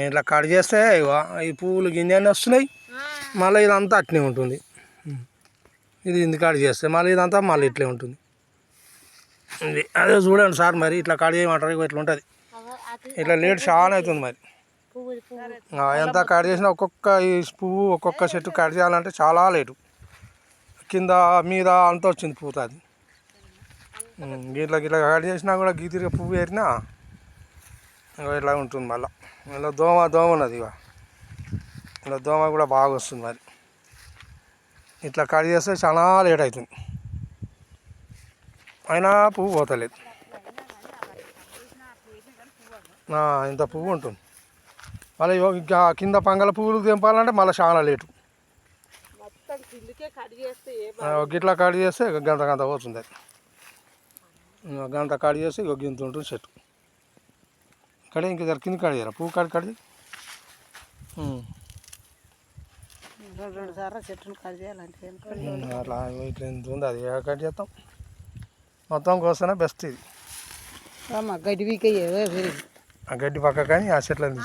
ఇట్లా కట్ చేస్తే ఈ పువ్వులు గింజలు వస్తున్నాయి, మళ్ళీ ఇదంతా అట్నే ఉంటుంది. ఇది ఇంది కట్ చేస్తే మళ్ళీ ఇదంతా మళ్ళీ ఇట్లే ఉంటుంది. ఇది అదే చూడండి సార్, మరి ఇట్లా కట్ చేయమంటారు, ఇట్లా ఉంటుంది. ఇట్లా లేట్ చాలా అవుతుంది మరి. ఎంత కట్ చేసినా ఒక్కొక్క ఈ పువ్వు ఒక్కొక్క చెట్టు కట్ చేయాలంటే చాలా లేటు. కింద మీద అంతా వచ్చింది పూత. అది గిట్లా గిట్లా కట్ చేసినా కూడా గీతిరిగా పువ్వు ఏరినా ఇట్లా ఉంటుంది. మళ్ళీ దోమ ఉన్నది. ఇలా దోమ కూడా బాగా వస్తుంది. మరి ఇట్లా కట్ చేస్తే చాలా లేట్ అవుతుంది, అయినా పువ్వు పోతలేదు. ఇంత పువ్వు ఉంటుంది. మళ్ళీ కింద పంగల పువ్వులు తెంపాలంటే మళ్ళీ చాలా లేటు. గిట్లా కట్ చేస్తే గంట గంట పోతుంది. గంట కట్ చేస్తే గింత ఉంటుంది చెట్టు. ఇక్కడ ఇంక దగ్గర కింద కట్ చేయరా, పువ్వు కట్ కట్ రెండు సార్లు చెట్టును కట్ చేయాలంటే అట్లా ఇట్లా ఎంత ఉంది, అది కట్ చేస్తాం. మొత్తం కోస్తేనే బెస్ట్. ఇది గడ్డి వీకే ఆ గడ్డి పక్క కానీ ఆ చెట్లను